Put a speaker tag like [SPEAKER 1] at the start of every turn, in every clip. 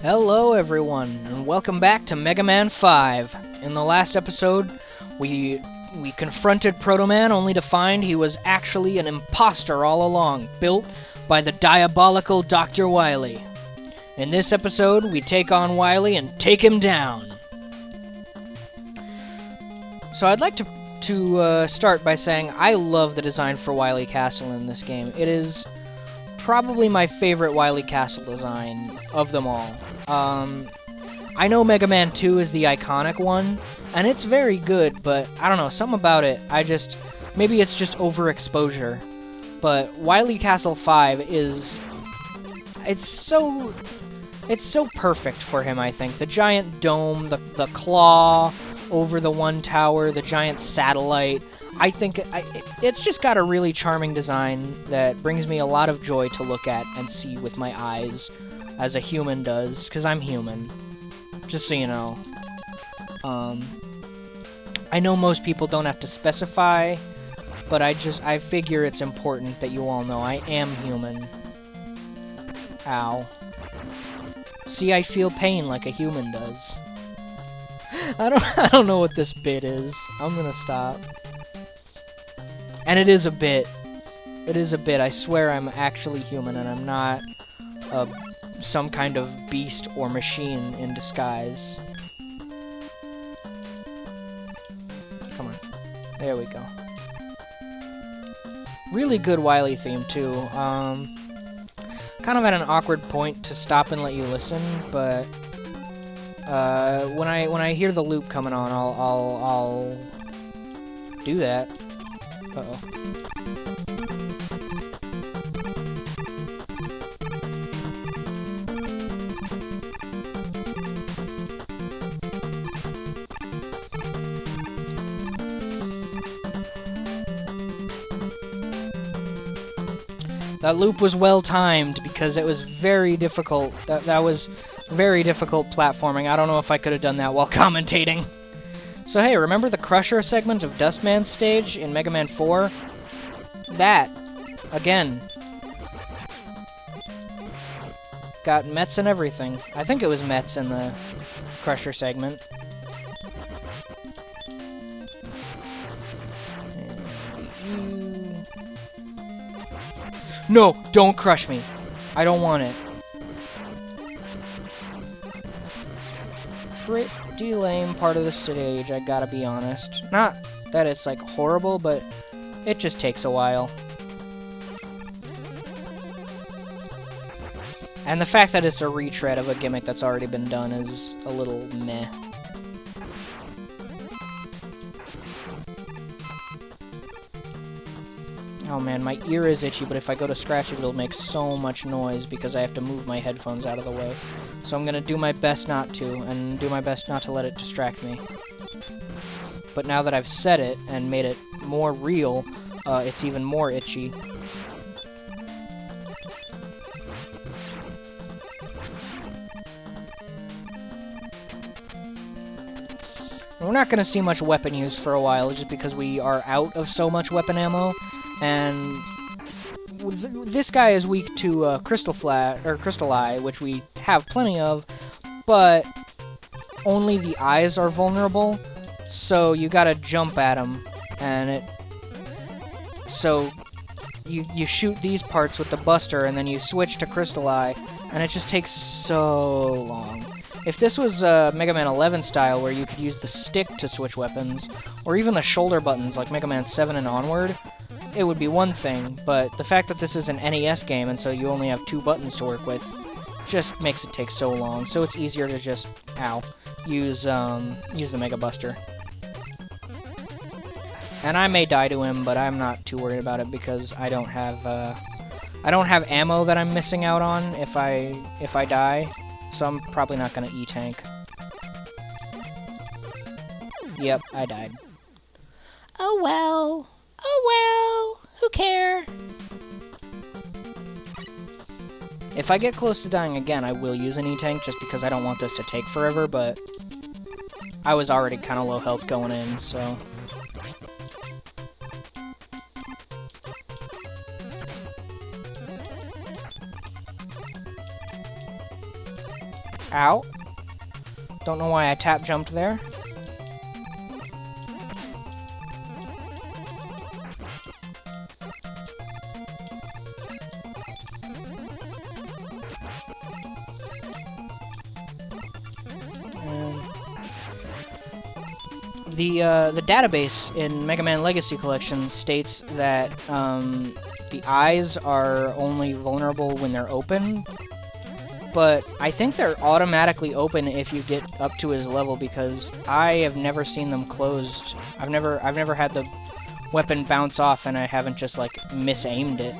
[SPEAKER 1] Hello everyone, and welcome back to Mega Man 5. In the last episode, we confronted Proto Man only to find he was actually an imposter all along, built by the diabolical Dr. Wily. In this episode, we take on Wily and take him down. So I'd like to start by saying I love the design for Wily Castle in this game. It is probably my favorite Wily Castle design of them all. I know Mega Man 2 is the iconic one, and it's very good, but I don't know, something about it, maybe it's just overexposure. But Wily Castle 5 it's so perfect for him, I think. The giant dome, the claw over the one tower, the giant satellite. I think it's just got a really charming design that brings me a lot of joy to look at and see with my eyes, as a human does, because I'm human, just so you know. I know most people don't have to specify, but I figure it's important that you all know I am human. Ow. See, I feel pain like a human does. I don't know what this bit is. I'm gonna stop. And it is a bit. It is a bit. I swear I'm actually human and I'm not some kind of beast or machine in disguise. Come on. There we go. Really good Wily theme, too. Kind of at an awkward point to stop and let you listen, but when I hear the loop coming on, I'll do that. Uh-oh. That loop was well timed because it was very difficult. That was very difficult platforming. I don't know if I could have done that while commentating. So hey, remember the Crusher segment of Dustman's stage in Mega Man 4? That, again. Got Mets and everything. I think it was Mets in the Crusher segment. No, don't crush me. I don't want it. Pretty lame part of the stage, I gotta be honest. Not that it's, like, horrible, but it just takes a while. And the fact that it's a retread of a gimmick that's already been done is a little meh. Oh man, my ear is itchy, but if I go to scratch it, it'll make so much noise because I have to move my headphones out of the way. So I'm gonna do my best not to, and do my best not to let it distract me. But now that I've said it and made it more real, it's even more itchy. We're not gonna see much weapon use for a while, just because we are out of so much weapon ammo. And this guy is weak to Crystal Eye, which we have plenty of, but only the eyes are vulnerable, so you gotta jump at him, and so you shoot these parts with the Buster, and then you switch to Crystal Eye, and it just takes so long. If this was Mega Man 11 style, where you could use the stick to switch weapons, or even the shoulder buttons like Mega Man 7 and onward, it would be one thing, but the fact that this is an NES game and so you only have 2 buttons to work with just makes it take so long, so it's easier to just, use the Mega Buster. And I may die to him, but I'm not too worried about it because I don't have ammo that I'm missing out on if I die, so I'm probably not gonna E-tank. Yep, I died. Oh well. Oh well, who care? If I get close to dying again, I will use an E-tank just because I don't want this to take forever, but I was already kind of low health going in, so... Ow. Don't know why I tap jumped there. The database in Mega Man Legacy Collection states that the eyes are only vulnerable when they're open, but I think they're automatically open if you get up to his level, because I have never seen them closed. I've never had the weapon bounce off and I haven't just like misaimed it.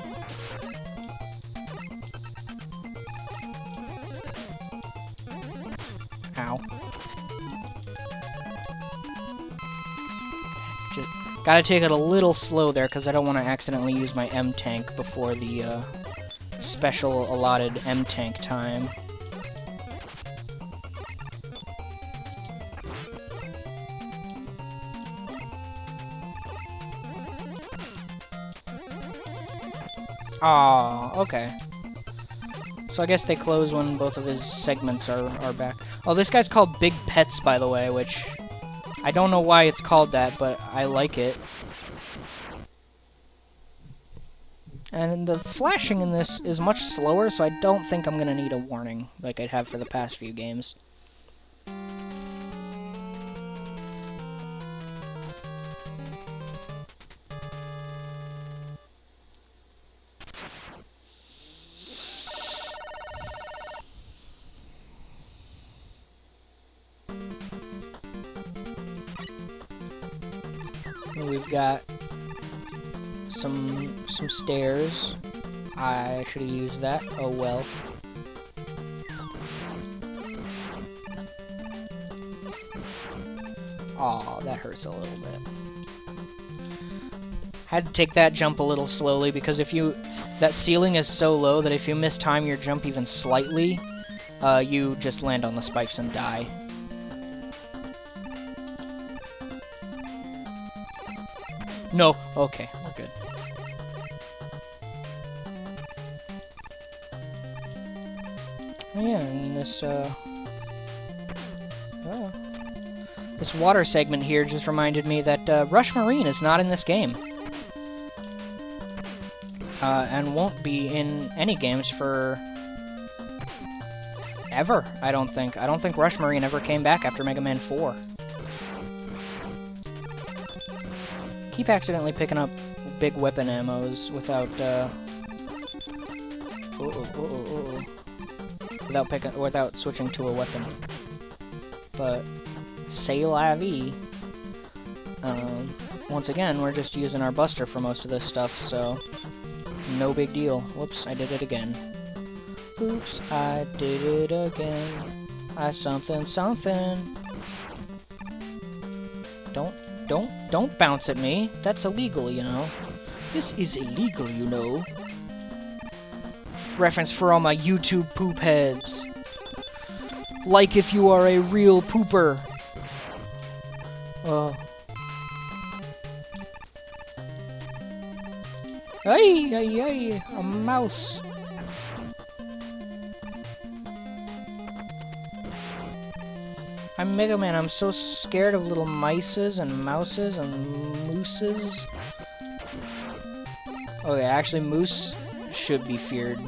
[SPEAKER 1] Ow. Just gotta take it a little slow there, because I don't want to accidentally use my M-Tank before the special allotted M-Tank time. Aw, okay. So I guess they close when both of his segments are back. Oh, this guy's called Big Pets, by the way, which I don't know why it's called that, but I like it. And the flashing in this is much slower, so I don't think I'm gonna need a warning like I'd have for the past few games. We've got some stairs. I should have used that. Oh well. Aw, that hurts a little bit. Had to take that jump a little slowly, because that ceiling is so low that if you mistime your jump even slightly, you just land on the spikes and die. No. Okay, we're good. Yeah, and this, this water segment here just reminded me that, Rush Marine is not in this game. And won't be in any games for ever, I don't think. I don't think Rush Marine ever came back after Mega Man 4. Keep accidentally picking up big weapon ammos without without switching to a weapon. But c'est la vie. Once again, we're just using our buster for most of this stuff, so no big deal. Whoops, I did it again. Oops, I did it again. I something. Don't bounce at me. That's illegal, you know. This is illegal, you know. Reference for all my YouTube poop heads. Like if you are a real pooper. Ay, a mouse. I'm Mega Man, I'm so scared of little mices and mouses and mooses. Oh yeah, actually moose should be feared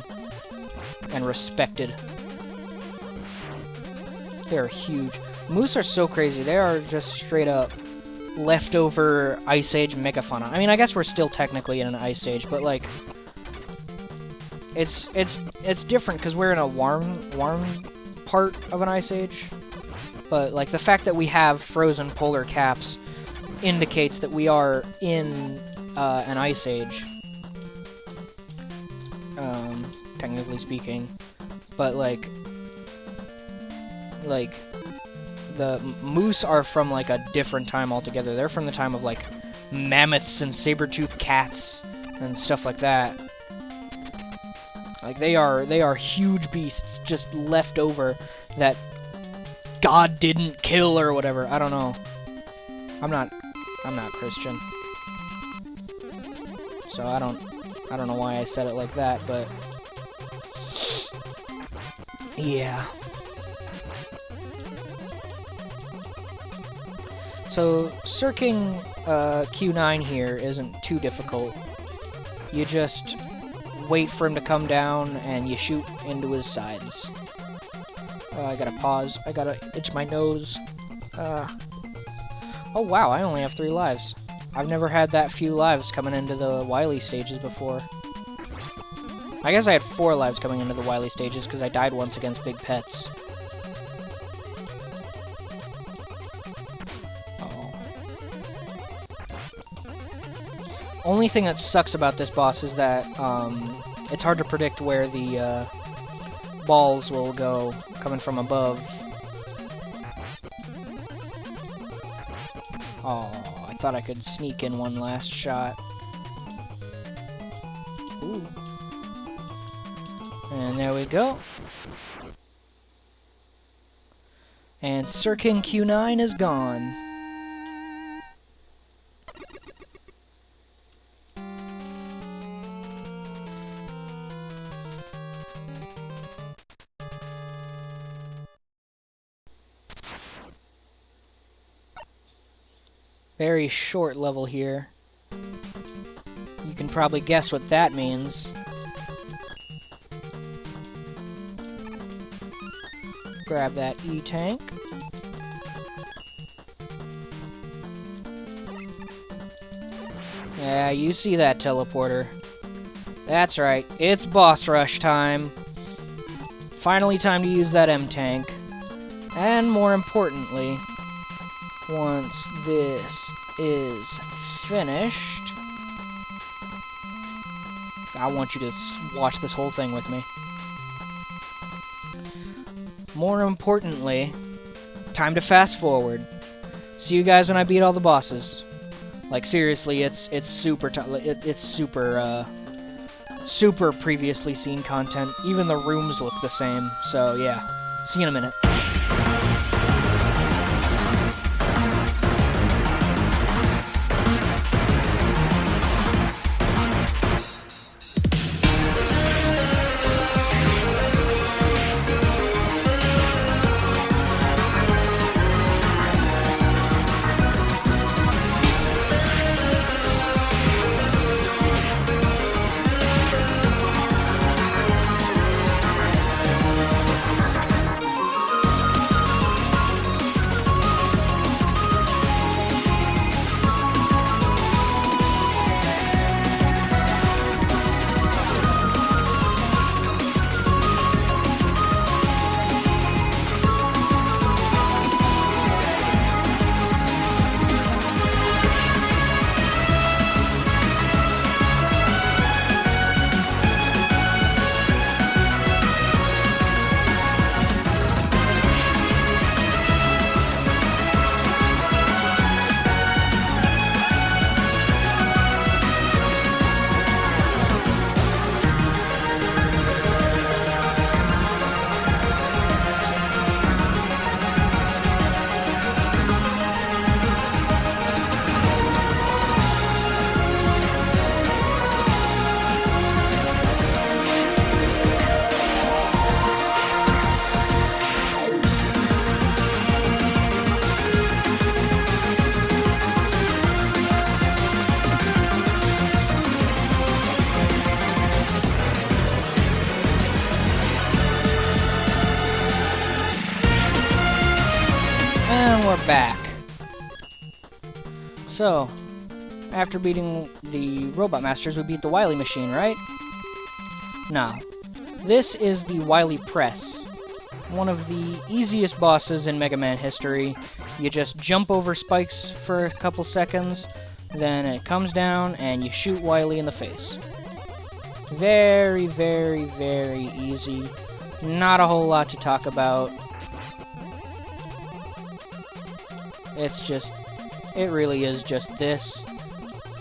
[SPEAKER 1] and respected. They're huge. Moose are so crazy, they are just straight up leftover Ice Age megafauna. I mean, I guess we're still technically in an Ice Age, but like, it's different because we're in a warm part of an Ice Age. But, like, the fact that we have frozen polar caps indicates that we are in an ice age. Technically speaking. But, like, the moose are from, like, a different time altogether. They're from the time of, like, mammoths and saber-toothed cats and stuff like that. Like, they are huge beasts just left over that God didn't kill or whatever. I don't know. I'm not Christian. So I don't know why I said it like that, but yeah. So, circling Q9 here isn't too difficult. You just wait for him to come down, and you shoot into his sides. I gotta pause. I gotta itch my nose. Oh wow, I only have 3 lives. I've never had that few lives coming into the Wily stages before. I guess I had 4 lives coming into the Wily stages because I died once against big pets. Oh. Only thing that sucks about this boss is that it's hard to predict where the balls will go coming from above. Oh, I thought I could sneak in one last shot. Ooh. And there we go. And Sir King Q9 is gone. Very short level here. You can probably guess what that means. Grab that E-tank. Yeah, you see that teleporter. That's right, it's boss rush time. Finally time to use that M-tank. And more importantly, once this is finished, I want you to watch this whole thing with me. More importantly, time to fast forward. See you guys when I beat all the bosses. Like seriously, it's super it's super super previously seen content. Even the rooms look the same. So yeah, see you in a minute. Back. So, after beating the Robot Masters, we beat the Wily Machine, right? Now, this is the Wily Press. One of the easiest bosses in Mega Man history. You just jump over spikes for a couple seconds, then it comes down and you shoot Wily in the face. Very, very, very easy. Not a whole lot to talk about. It's just, it really is just this,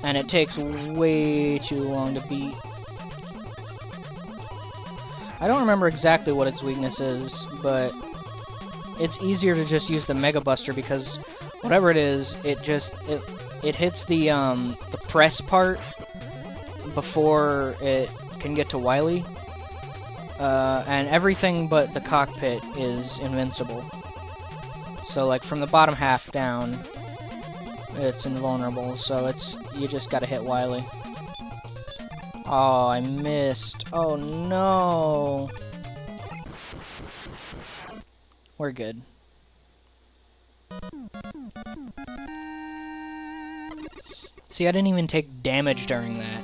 [SPEAKER 1] and it takes way too long to beat. I don't remember exactly what its weakness is, but it's easier to just use the Mega Buster because whatever it is, it hits the press part before it can get to Wily, and everything but the cockpit is invincible. So, like, from the bottom half down, it's invulnerable, so you just gotta hit Wily. Oh, I missed. Oh no. We're good. See, I didn't even take damage during that.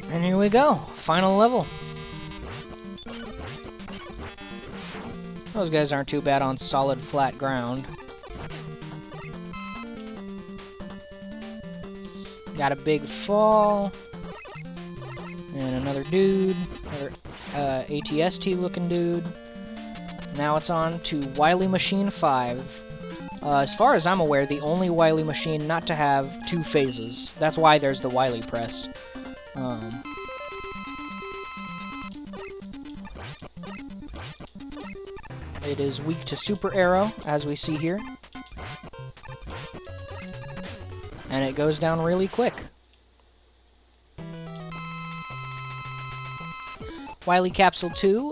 [SPEAKER 1] And here we go. Final level. Those guys aren't too bad on solid, flat ground. Got a big fall. And another dude. Another ATST looking dude. Now it's on to Wily Machine 5. As far as I'm aware, the only Wily machine not to have 2 phases. That's why there's the Wily press. It is weak to Super Arrow, as we see here. And it goes down really quick. Wily Capsule 2,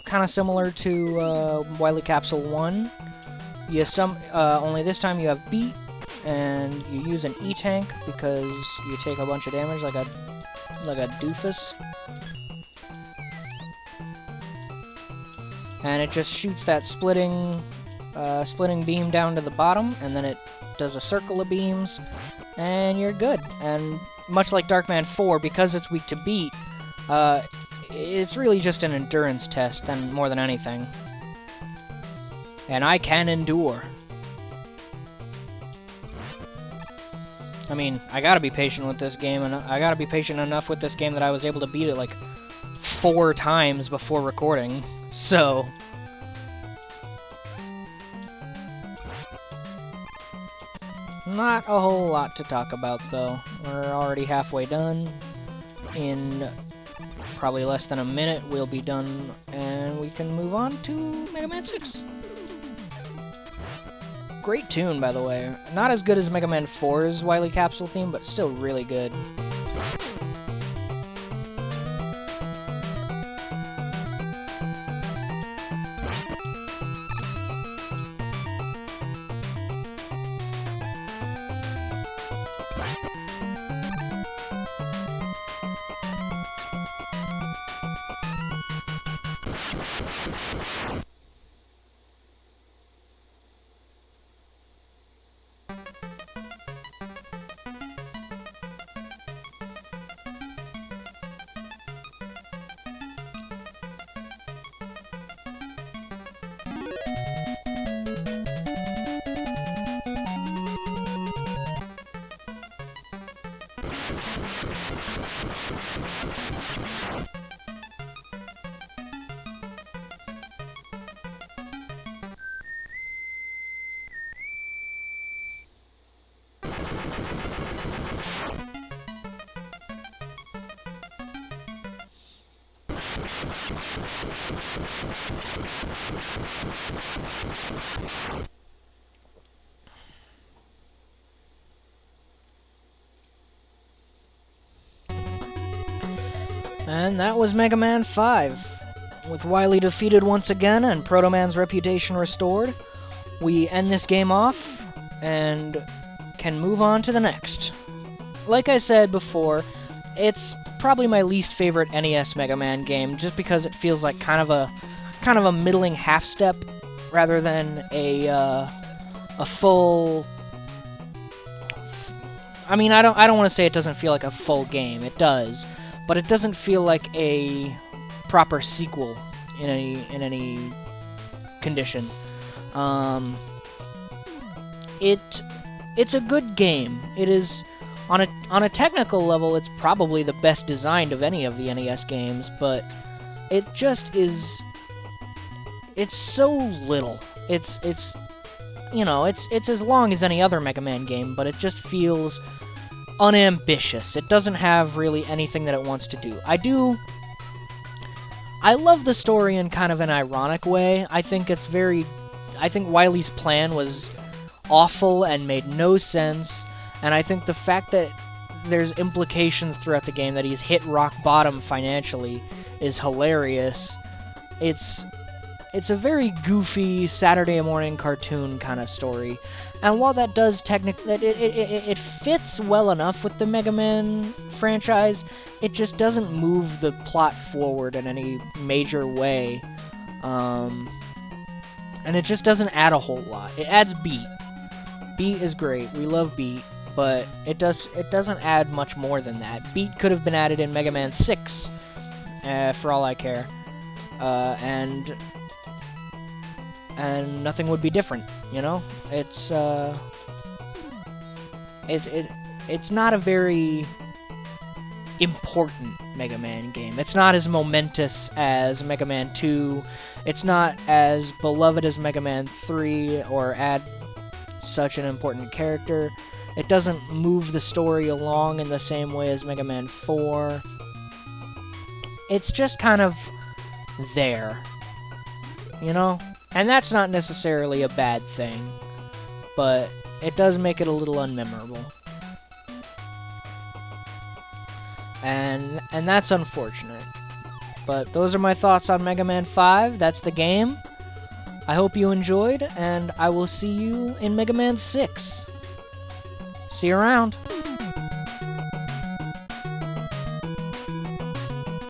[SPEAKER 1] kind of similar to Wily Capsule 1. Only this time you have Beat, and you use an E-Tank because you take a bunch of damage like a doofus. And it just shoots that splitting beam down to the bottom, and then it does a circle of beams, and you're good. And much like Darkman 4, because it's weak to Beat, it's really just an endurance test more than anything. And I can endure. I mean, I gotta be patient with this game, and I gotta be patient enough with this game that I was able to beat it like 4 times before recording. So, not a whole lot to talk about, though. We're already halfway done. In probably less than a minute, we'll be done, and we can move on to Mega Man 6. Great tune, by the way. Not as good as Mega Man 4's Wily Capsule theme, but still really good. And that was Mega Man 5. With Wily defeated once again and Proto Man's reputation restored, we end this game off and can move on to the next. Like I said before, it's probably my least favorite NES Mega Man game, just because it feels like kind of a middling half step rather than a full. I mean, I don't want to say it doesn't feel like a full game. It does, but it doesn't feel like a proper sequel in any condition. It's a good game. It is on a technical level, it's probably the best designed of any of the NES games, but it just is. It's so little. It's as long as any other Mega Man game, but it just feels unambitious. It doesn't have really anything that it wants to do. I love the story in kind of an ironic way. I think Wily's plan was awful and made no sense. And I think the fact that there's implications throughout the game that he's hit rock bottom financially is hilarious. It's a very goofy Saturday morning cartoon kind of story. And while that does it fits well enough with the Mega Man franchise, it just doesn't move the plot forward in any major way. And it just doesn't add a whole lot. It adds Beat. Beat is great. We love Beat, but it doesn't add much more than that. Beat could have been added in Mega Man 6, for all I care. And nothing would be different, you know? It's not a very important Mega Man game. It's not as momentous as Mega Man 2. It's not as beloved as Mega Man 3 or add such an important character. It doesn't move the story along in the same way as Mega Man 4. It's just kind of there, you know? And that's not necessarily a bad thing, but it does make it a little unmemorable. And that's unfortunate. But those are my thoughts on Mega Man 5. That's the game. I hope you enjoyed, and I will see you in Mega Man 6. See you around.